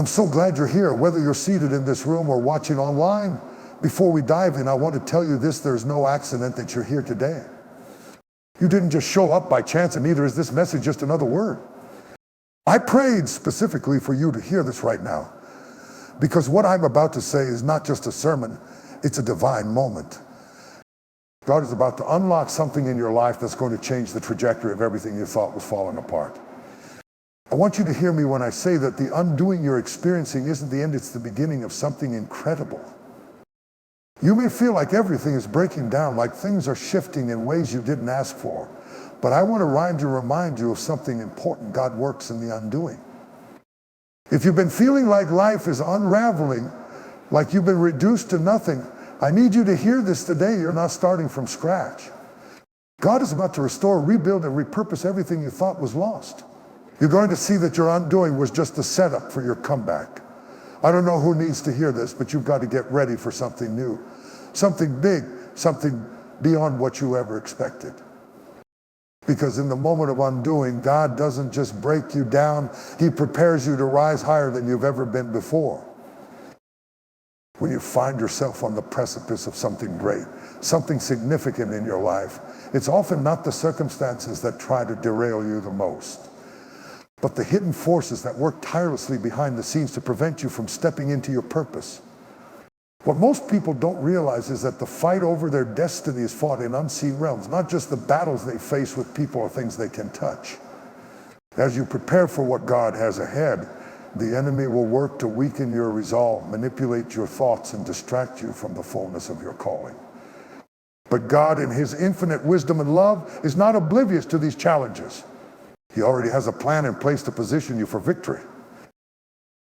I'm so glad you're here, whether you're seated in this room or watching online. Before we dive in, I want to tell you this: there's no accident that you're here today. You didn't just show up by chance, and neither is this message just another word. I prayed specifically for you to hear this right now, because what I'm about to say is not just a sermon, it's a divine moment. God is about to unlock something in your life that's going to change the trajectory of everything you thought was falling apart. I want you to hear me when I say that the undoing you're experiencing isn't the end, it's the beginning of something incredible. You may feel like everything is breaking down, like things are shifting in ways you didn't ask for. But I want to remind you of something important. God works in the undoing. If you've been feeling like life is unraveling, like you've been reduced to nothing, I need you to hear this today. You're not starting from scratch. God is about to restore, rebuild, and repurpose everything you thought was lost. You're going to see that your undoing was just a setup for your comeback. I don't know who needs to hear this, but you've got to get ready for something new, something big, something beyond what you ever expected. Because in the moment of undoing, God doesn't just break you down, He prepares you to rise higher than you've ever been before. When you find yourself on the precipice of something great, something significant in your life, it's often not the circumstances that try to derail you the most, but the hidden forces that work tirelessly behind the scenes to prevent you from stepping into your purpose. What most people don't realize is that the fight over their destiny is fought in unseen realms, not just the battles they face with people or things they can touch. As you prepare for what God has ahead, the enemy will work to weaken your resolve, manipulate your thoughts, and distract you from the fullness of your calling. But God, in His infinite wisdom and love, is not oblivious to these challenges. He already has a plan in place to position you for victory.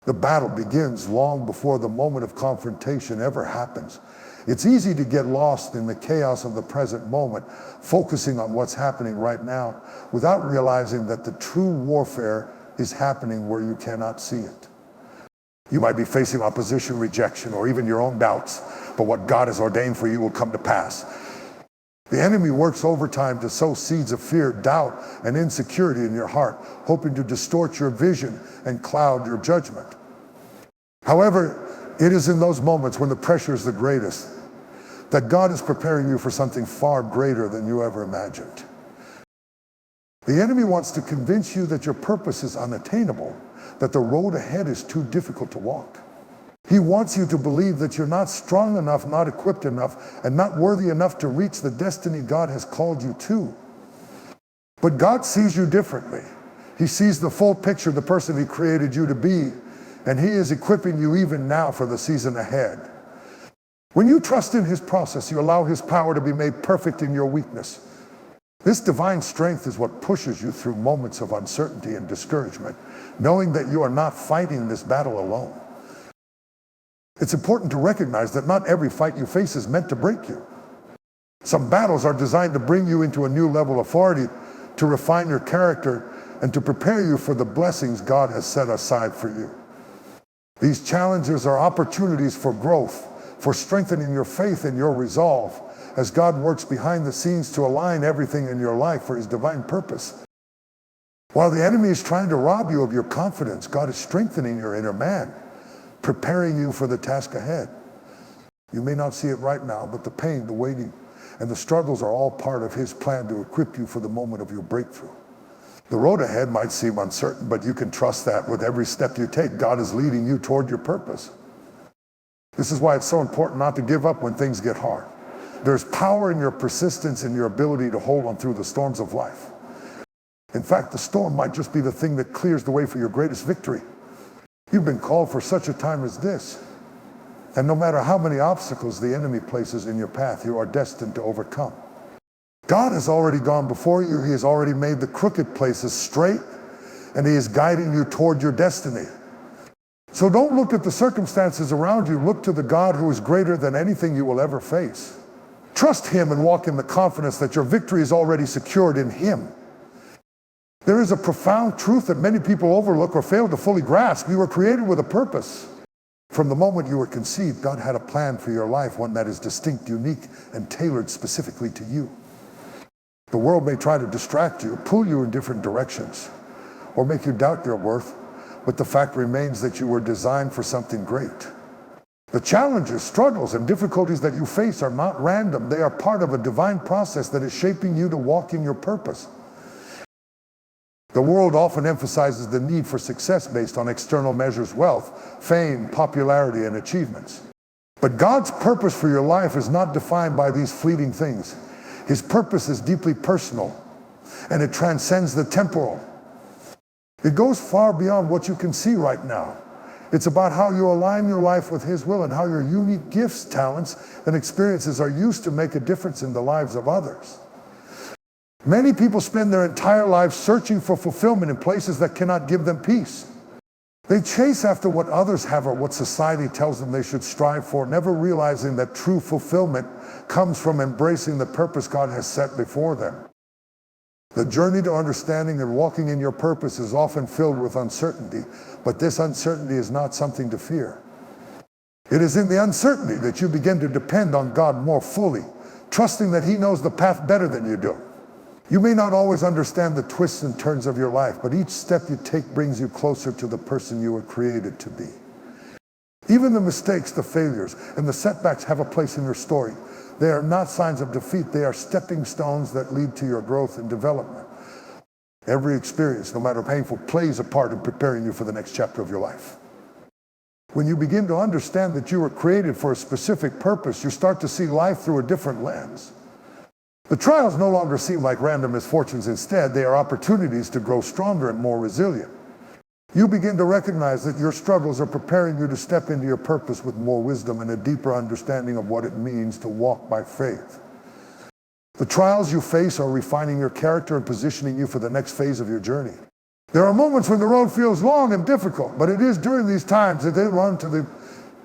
The battle begins long before the moment of confrontation ever happens. It's easy to get lost in the chaos of the present moment, focusing on what's happening right now, without realizing that the true warfare is happening where you cannot see it. You might be facing opposition, rejection, or even your own doubts, but what God has ordained for you will come to pass. The enemy works overtime to sow seeds of fear, doubt, and insecurity in your heart, hoping to distort your vision and cloud your judgment. However, it is in those moments when the pressure is the greatest that God is preparing you for something far greater than you ever imagined. The enemy wants to convince you that your purpose is unattainable, that the road ahead is too difficult to walk. He wants you to believe that you're not strong enough, not equipped enough, and not worthy enough to reach the destiny God has called you to. But God sees you differently. He sees the full picture, the person He created you to be, and He is equipping you even now for the season ahead. When you trust in His process, you allow His power to be made perfect in your weakness. This divine strength is what pushes you through moments of uncertainty and discouragement, knowing that you are not fighting this battle alone. It's important to recognize that not every fight you face is meant to break you. Some battles are designed to bring you into a new level of authority, to refine your character, and to prepare you for the blessings God has set aside for you. These challenges are opportunities for growth, for strengthening your faith and your resolve, as God works behind the scenes to align everything in your life for His divine purpose. While the enemy is trying to rob you of your confidence, God is strengthening your inner man, preparing you for the task ahead. You may not see it right now, but the pain, the waiting, and the struggles are all part of His plan to equip you for the moment of your breakthrough. The road ahead might seem uncertain, but you can trust that with every step you take, God is leading you toward your purpose. This is why it's so important not to give up when things get hard. There's power in your persistence and your ability to hold on through the storms of life. In fact, the storm might just be the thing that clears the way for your greatest victory. You've been called for such a time as this. And no matter how many obstacles the enemy places in your path, you are destined to overcome. God has already gone before you. He has already made the crooked places straight, and He is guiding you toward your destiny. So don't look at the circumstances around you. Look to the God who is greater than anything you will ever face. Trust Him and walk in the confidence that your victory is already secured in Him. There is a profound truth that many people overlook or fail to fully grasp. You were created with a purpose. From the moment you were conceived, God had a plan for your life, one that is distinct, unique, and tailored specifically to you. The world may try to distract you, pull you in different directions, or make you doubt your worth, but the fact remains that you were designed for something great. The challenges, struggles, and difficulties that you face are not random. They are part of a divine process that is shaping you to walk in your purpose. The world often emphasizes the need for success based on external measures, wealth, fame, popularity, and achievements. But God's purpose for your life is not defined by these fleeting things. His purpose is deeply personal, and it transcends the temporal. It goes far beyond what you can see right now. It's about how you align your life with His will and how your unique gifts, talents, and experiences are used to make a difference in the lives of others. Many people spend their entire lives searching for fulfillment in places that cannot give them peace. They chase after what others have or what society tells them they should strive for, never realizing that true fulfillment comes from embracing the purpose God has set before them. The journey to understanding and walking in your purpose is often filled with uncertainty, but this uncertainty is not something to fear. It is in the uncertainty that you begin to depend on God more fully, trusting that He knows the path better than you do. You may not always understand the twists and turns of your life, but each step you take brings you closer to the person you were created to be. Even the mistakes, the failures, and the setbacks have a place in your story. They are not signs of defeat. They are stepping stones that lead to your growth and development. Every experience, no matter painful, plays a part in preparing you for the next chapter of your life. When you begin to understand that you were created for a specific purpose, you start to see life through a different lens. The trials no longer seem like random misfortunes. Instead, they are opportunities to grow stronger and more resilient. You begin to recognize that your struggles are preparing you to step into your purpose with more wisdom and a deeper understanding of what it means to walk by faith. The trials you face are refining your character and positioning you for the next phase of your journey. There are moments when the road feels long and difficult, but it is during these times that they run to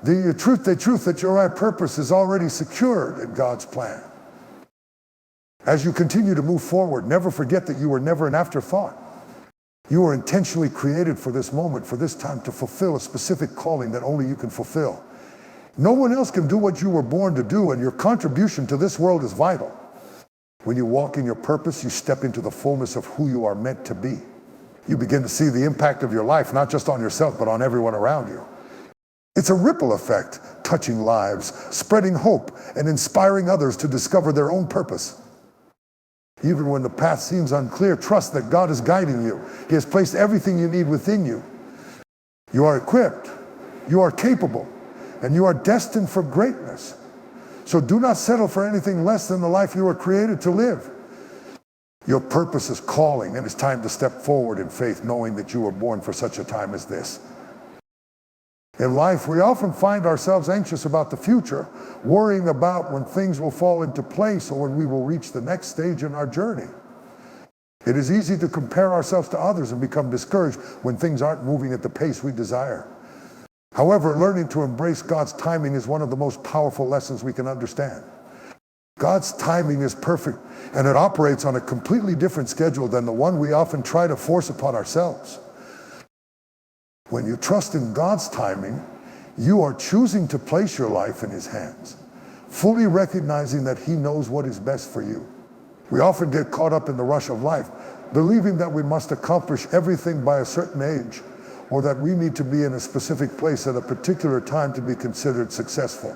the truth that your right purpose is already secured in God's plan. As you continue to move forward, never forget that you were never an afterthought. You were intentionally created for this moment, for this time, to fulfill a specific calling that only you can fulfill. No one else can do what you were born to do, and your contribution to this world is vital. When you walk in your purpose, you step into the fullness of who you are meant to be. You begin to see the impact of your life, not just on yourself, but on everyone around you. It's a ripple effect, touching lives, spreading hope, and inspiring others to discover their own purpose. Even when the path seems unclear, trust that God is guiding you. He has placed everything you need within you. You are equipped, you are capable, and you are destined for greatness. So do not settle for anything less than the life you were created to live. Your purpose is calling, and it's time to step forward in faith, knowing that you were born for such a time as this. In life, we often find ourselves anxious about the future, worrying about when things will fall into place or when we will reach the next stage in our journey. It is easy to compare ourselves to others and become discouraged when things aren't moving at the pace we desire. However, learning to embrace God's timing is one of the most powerful lessons we can understand. God's timing is perfect, and it operates on a completely different schedule than the one we often try to force upon ourselves. When you trust in God's timing, you are choosing to place your life in His hands, fully recognizing that He knows what is best for you. We often get caught up in the rush of life, believing that we must accomplish everything by a certain age, or that we need to be in a specific place at a particular time to be considered successful.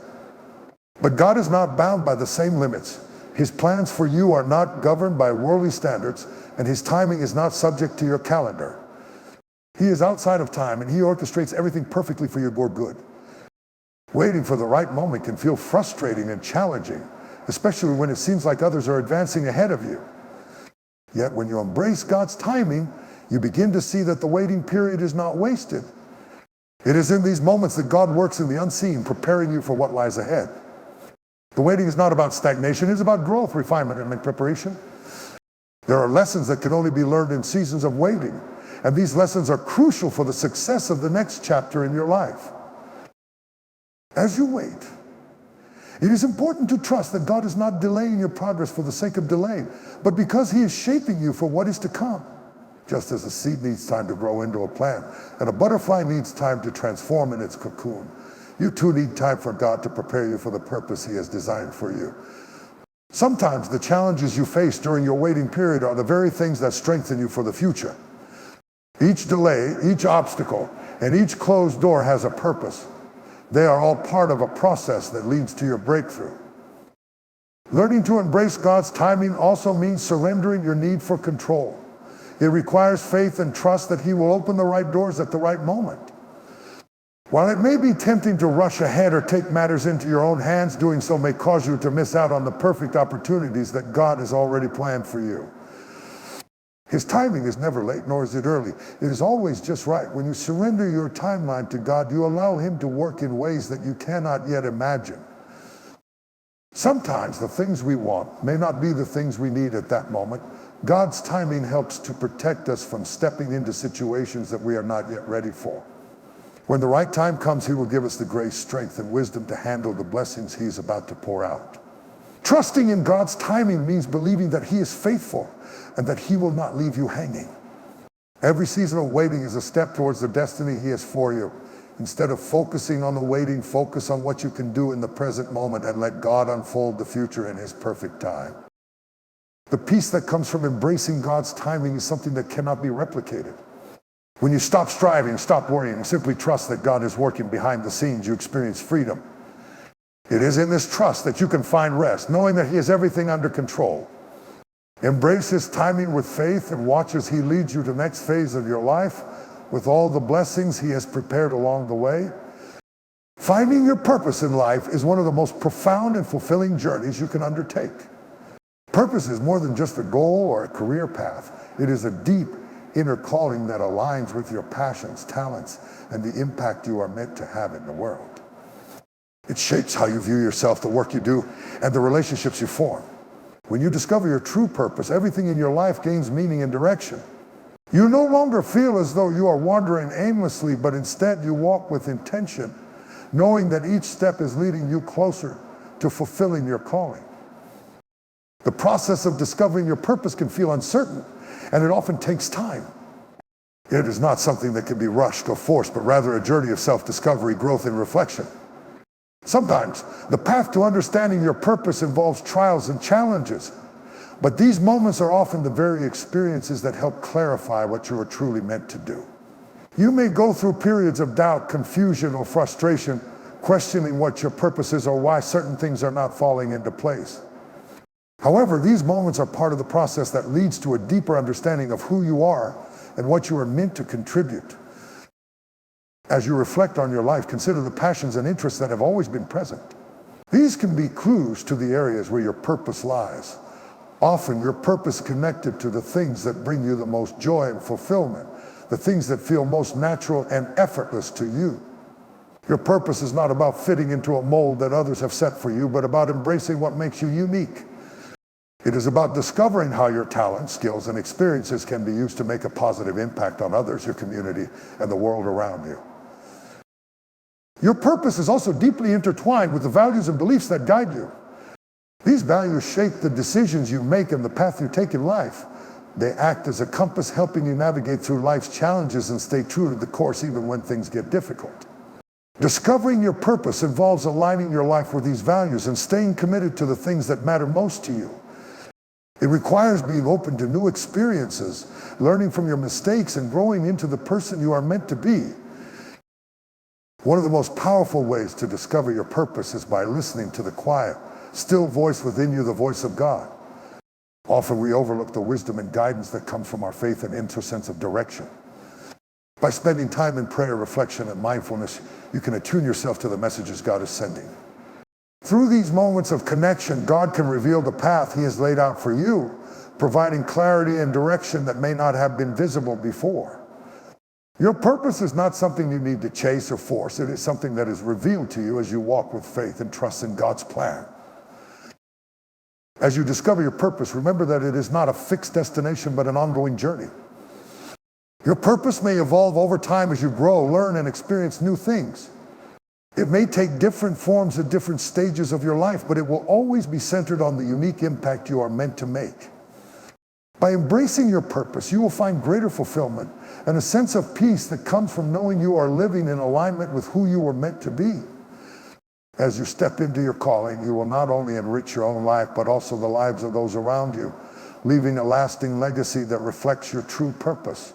But God is not bound by the same limits. His plans for you are not governed by worldly standards, and His timing is not subject to your calendar. He is outside of time, and He orchestrates everything perfectly for your good. Waiting for the right moment can feel frustrating and challenging, especially when it seems like others are advancing ahead of you. Yet when you embrace God's timing, you begin to see that the waiting period is not wasted. It is in these moments that God works in the unseen, preparing you for what lies ahead. The waiting is not about stagnation, it's about growth, refinement, and preparation. There are lessons that can only be learned in seasons of waiting. And these lessons are crucial for the success of the next chapter in your life. As you wait, it is important to trust that God is not delaying your progress for the sake of delay, but because He is shaping you for what is to come. Just as a seed needs time to grow into a plant, and a butterfly needs time to transform in its cocoon, you too need time for God to prepare you for the purpose He has designed for you. Sometimes the challenges you face during your waiting period are the very things that strengthen you for the future. Each delay, each obstacle, and each closed door has a purpose. They are all part of a process that leads to your breakthrough. Learning to embrace God's timing also means surrendering your need for control. It requires faith and trust that He will open the right doors at the right moment. While it may be tempting to rush ahead or take matters into your own hands, doing so may cause you to miss out on the perfect opportunities that God has already planned for you. His timing is never late, nor is it early. It is always just right. When you surrender your timeline to God, you allow Him to work in ways that you cannot yet imagine. Sometimes the things we want may not be the things we need at that moment. God's timing helps to protect us from stepping into situations that we are not yet ready for. When the right time comes, He will give us the grace, strength, and wisdom to handle the blessings He's about to pour out. Trusting in God's timing means believing that He is faithful and that He will not leave you hanging. Every season of waiting is a step towards the destiny He has for you. Instead of focusing on the waiting, focus on what you can do in the present moment and let God unfold the future in His perfect time. The peace that comes from embracing God's timing is something that cannot be replicated. When you stop striving, stop worrying, and simply trust that God is working behind the scenes, you experience freedom. It is in this trust that you can find rest, knowing that He has everything under control. Embrace His timing with faith and watch as He leads you to the next phase of your life with all the blessings He has prepared along the way. Finding your purpose in life is one of the most profound and fulfilling journeys you can undertake. Purpose is more than just a goal or a career path. It is a deep inner calling that aligns with your passions, talents, and the impact you are meant to have in the world. It shapes how you view yourself, the work you do, and the relationships you form. When you discover your true purpose, everything in your life gains meaning and direction. You no longer feel as though you are wandering aimlessly, but instead you walk with intention, knowing that each step is leading you closer to fulfilling your calling. The process of discovering your purpose can feel uncertain, and it often takes time. It is not something that can be rushed or forced, but rather a journey of self-discovery, growth, and reflection. Sometimes the path to understanding your purpose involves trials and challenges, but these moments are often the very experiences that help clarify what you are truly meant to do. You may go through periods of doubt, confusion, or frustration, questioning what your purpose is or why certain things are not falling into place. However, these moments are part of the process that leads to a deeper understanding of who you are and what you are meant to contribute. As you reflect on your life, consider the passions and interests that have always been present. These can be clues to the areas where your purpose lies. Often your purpose is connected to the things that bring you the most joy and fulfillment, the things that feel most natural and effortless to you. Your purpose is not about fitting into a mold that others have set for you, but about embracing what makes you unique. It is about discovering how your talents, skills, and experiences can be used to make a positive impact on others, your community, and the world around you. Your purpose is also deeply intertwined with the values and beliefs that guide you. These values shape the decisions you make and the path you take in life. They act as a compass helping you navigate through life's challenges and stay true to the course even when things get difficult. Discovering your purpose involves aligning your life with these values and staying committed to the things that matter most to you. It requires being open to new experiences, learning from your mistakes, and growing into the person you are meant to be. One of the most powerful ways to discover your purpose is by listening to the quiet, still voice within you, the voice of God. Often we overlook the wisdom and guidance that comes from our faith and inner sense of direction. By spending time in prayer, reflection, and mindfulness, you can attune yourself to the messages God is sending. Through these moments of connection, God can reveal the path He has laid out for you, providing clarity and direction that may not have been visible before. Your purpose is not something you need to chase or force. It is something that is revealed to you as you walk with faith and trust in God's plan. As you discover your purpose, remember that it is not a fixed destination, but an ongoing journey. Your purpose may evolve over time as you grow, learn, and experience new things. It may take different forms at different stages of your life, but it will always be centered on the unique impact you are meant to make. By embracing your purpose, you will find greater fulfillment and a sense of peace that comes from knowing you are living in alignment with who you were meant to be. As you step into your calling, you will not only enrich your own life, but also the lives of those around you, leaving a lasting legacy that reflects your true purpose.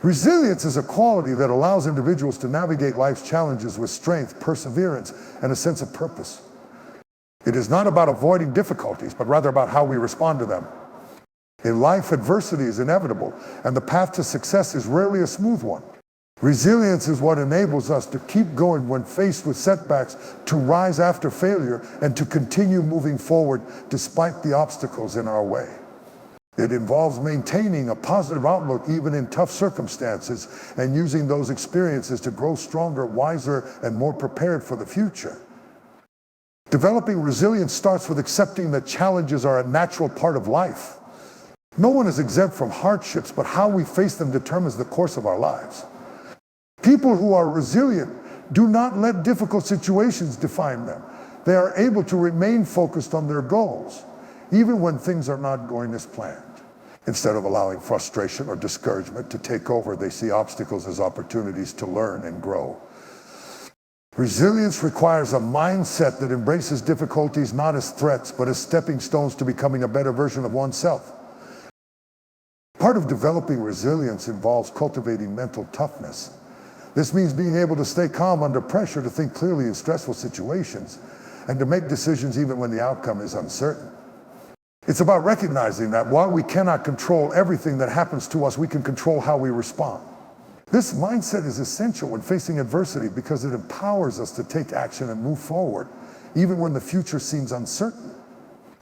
Resilience is a quality that allows individuals to navigate life's challenges with strength, perseverance, and a sense of purpose. It is not about avoiding difficulties, but rather about how we respond to them. In life, adversity is inevitable, and the path to success is rarely a smooth one. Resilience is what enables us to keep going when faced with setbacks, to rise after failure, and to continue moving forward despite the obstacles in our way. It involves maintaining a positive outlook even in tough circumstances and using those experiences to grow stronger, wiser, and more prepared for the future. Developing resilience starts with accepting that challenges are a natural part of life. No one is exempt from hardships, but how we face them determines the course of our lives. People who are resilient do not let difficult situations define them. They are able to remain focused on their goals, even when things are not going as planned. Instead of allowing frustration or discouragement to take over, they see obstacles as opportunities to learn and grow. Resilience requires a mindset that embraces difficulties not as threats, but as stepping stones to becoming a better version of oneself. Part of developing resilience involves cultivating mental toughness. This means being able to stay calm under pressure, to think clearly in stressful situations, and to make decisions even when the outcome is uncertain. It's about recognizing that while we cannot control everything that happens to us, we can control how we respond. This mindset is essential when facing adversity because it empowers us to take action and move forward, even when the future seems uncertain.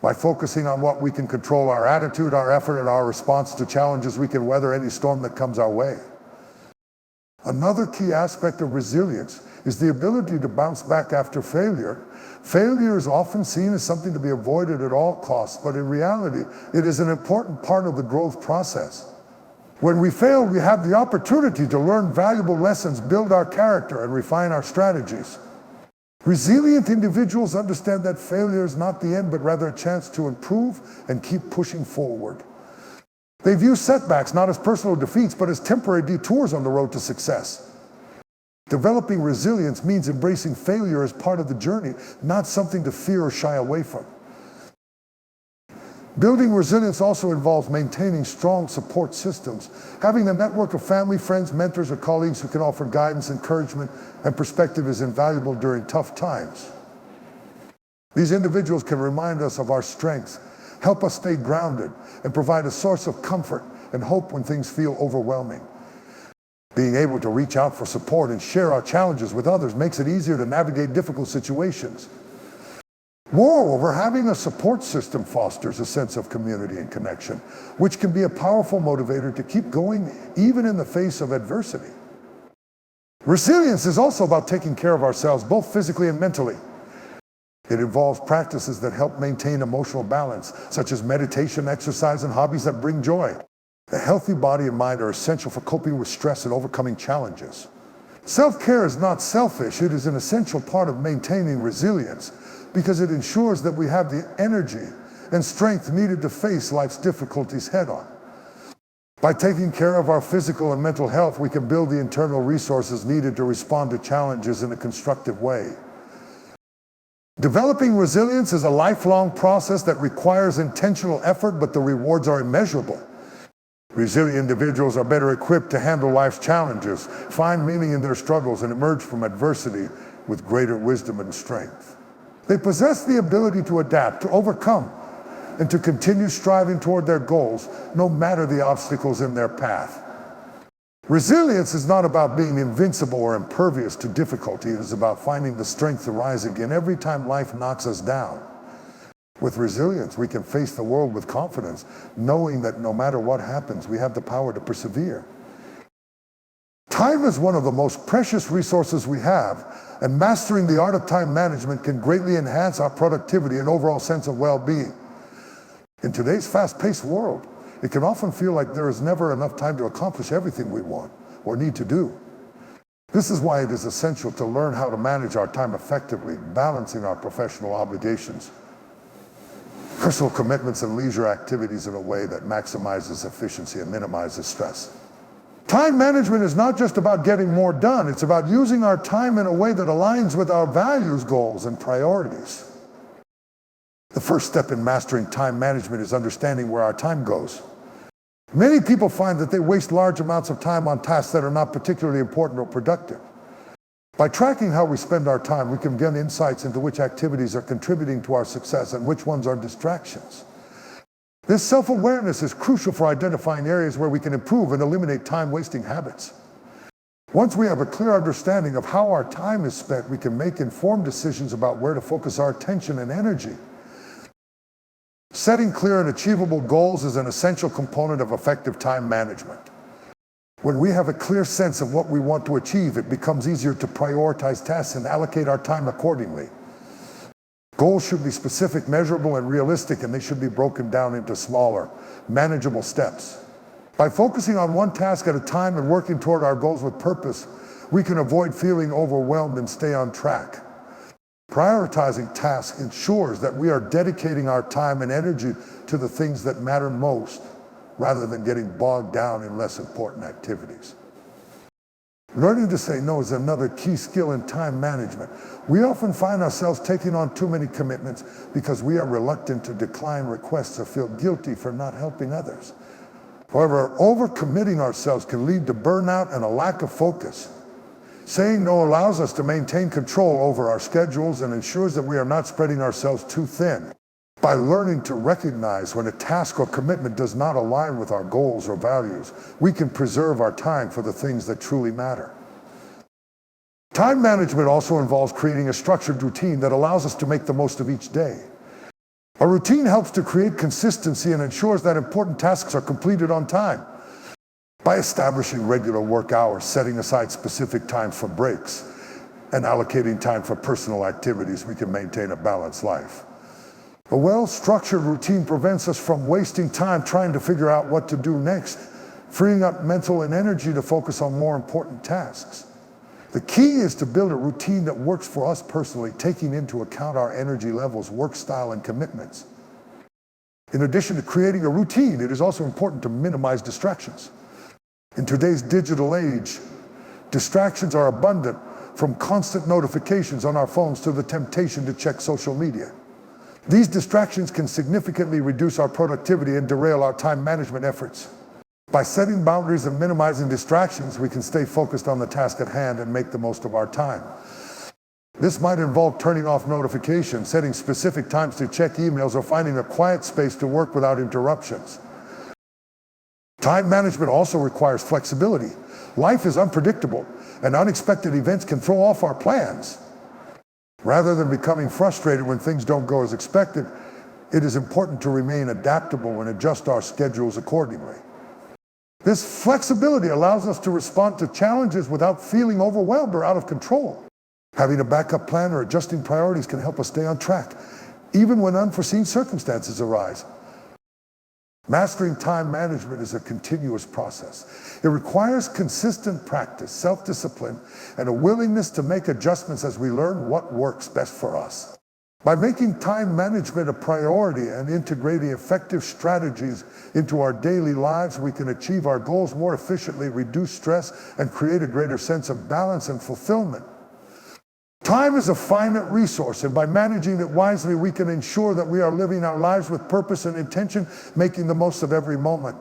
By focusing on what we can control, our attitude, our effort, and our response to challenges, we can weather any storm that comes our way. Another key aspect of resilience is the ability to bounce back after failure. Failure is often seen as something to be avoided at all costs, but in reality, it is an important part of the growth process. When we fail, we have the opportunity to learn valuable lessons, build our character, and refine our strategies. Resilient individuals understand that failure is not the end, but rather a chance to improve and keep pushing forward. They view setbacks not as personal defeats, but as temporary detours on the road to success. Developing resilience means embracing failure as part of the journey, not something to fear or shy away from. Building resilience also involves maintaining strong support systems. Having a network of family, friends, mentors, or colleagues who can offer guidance, encouragement, and perspective is invaluable during tough times. These individuals can remind us of our strengths, help us stay grounded, and provide a source of comfort and hope when things feel overwhelming. Being able to reach out for support and share our challenges with others makes it easier to navigate difficult situations. Moreover, having a support system fosters a sense of community and connection, which can be a powerful motivator to keep going even in the face of adversity. Resilience is also about taking care of ourselves, both physically and mentally. It involves practices that help maintain emotional balance, such as meditation, exercise, and hobbies that bring joy. A healthy body and mind are essential for coping with stress and overcoming challenges. Self-care is not selfish, it is an essential part of maintaining resilience, because it ensures that we have the energy and strength needed to face life's difficulties head-on. By taking care of our physical and mental health, we can build the internal resources needed to respond to challenges in a constructive way. Developing resilience is a lifelong process that requires intentional effort, but the rewards are immeasurable. Resilient individuals are better equipped to handle life's challenges, find meaning in their struggles, and emerge from adversity with greater wisdom and strength. They possess the ability to adapt, to overcome, and to continue striving toward their goals, no matter the obstacles in their path. Resilience is not about being invincible or impervious to difficulty. It is about finding the strength to rise again every time life knocks us down. With resilience, we can face the world with confidence, knowing that no matter what happens, we have the power to persevere. Time is one of the most precious resources we have, and mastering the art of time management can greatly enhance our productivity and overall sense of well-being. In today's fast-paced world, it can often feel like there is never enough time to accomplish everything we want or need to do. This is why it is essential to learn how to manage our time effectively, balancing our professional obligations, personal commitments, and leisure activities in a way that maximizes efficiency and minimizes stress. Time management is not just about getting more done, it's about using our time in a way that aligns with our values, goals, and priorities. The first step in mastering time management is understanding where our time goes. Many people find that they waste large amounts of time on tasks that are not particularly important or productive. By tracking how we spend our time, we can gain insights into which activities are contributing to our success and which ones are distractions. This self-awareness is crucial for identifying areas where we can improve and eliminate time-wasting habits. Once we have a clear understanding of how our time is spent, we can make informed decisions about where to focus our attention and energy. Setting clear and achievable goals is an essential component of effective time management. When we have a clear sense of what we want to achieve, it becomes easier to prioritize tasks and allocate our time accordingly. Goals should be specific, measurable, and realistic, and they should be broken down into smaller, manageable steps. By focusing on one task at a time and working toward our goals with purpose, we can avoid feeling overwhelmed and stay on track. Prioritizing tasks ensures that we are dedicating our time and energy to the things that matter most, rather than getting bogged down in less important activities. Learning to say no is another key skill in time management. We often find ourselves taking on too many commitments because we are reluctant to decline requests or feel guilty for not helping others. However, overcommitting ourselves can lead to burnout and a lack of focus. Saying no allows us to maintain control over our schedules and ensures that we are not spreading ourselves too thin. By learning to recognize when a task or commitment does not align with our goals or values, we can preserve our time for the things that truly matter. Time management also involves creating a structured routine that allows us to make the most of each day. A routine helps to create consistency and ensures that important tasks are completed on time. By establishing regular work hours, setting aside specific times for breaks, and allocating time for personal activities, we can maintain a balanced life. A well-structured routine prevents us from wasting time trying to figure out what to do next, freeing up mental and energy to focus on more important tasks. The key is to build a routine that works for us personally, taking into account our energy levels, work style, and commitments. In addition to creating a routine, it is also important to minimize distractions. In today's digital age, distractions are abundant, from constant notifications on our phones to the temptation to check social media. These distractions can significantly reduce our productivity and derail our time management efforts. By setting boundaries and minimizing distractions, we can stay focused on the task at hand and make the most of our time. This might involve turning off notifications, setting specific times to check emails, or finding a quiet space to work without interruptions. Time management also requires flexibility. Life is unpredictable, and unexpected events can throw off our plans. Rather than becoming frustrated when things don't go as expected, it is important to remain adaptable and adjust our schedules accordingly. This flexibility allows us to respond to challenges without feeling overwhelmed or out of control. Having a backup plan or adjusting priorities can help us stay on track, even when unforeseen circumstances arise. Mastering time management is a continuous process. It requires consistent practice, self-discipline, and a willingness to make adjustments as we learn what works best for us. By making time management a priority and integrating effective strategies into our daily lives, we can achieve our goals more efficiently, reduce stress, and create a greater sense of balance and fulfillment. Time is a finite resource, and by managing it wisely, we can ensure that we are living our lives with purpose and intention, making the most of every moment.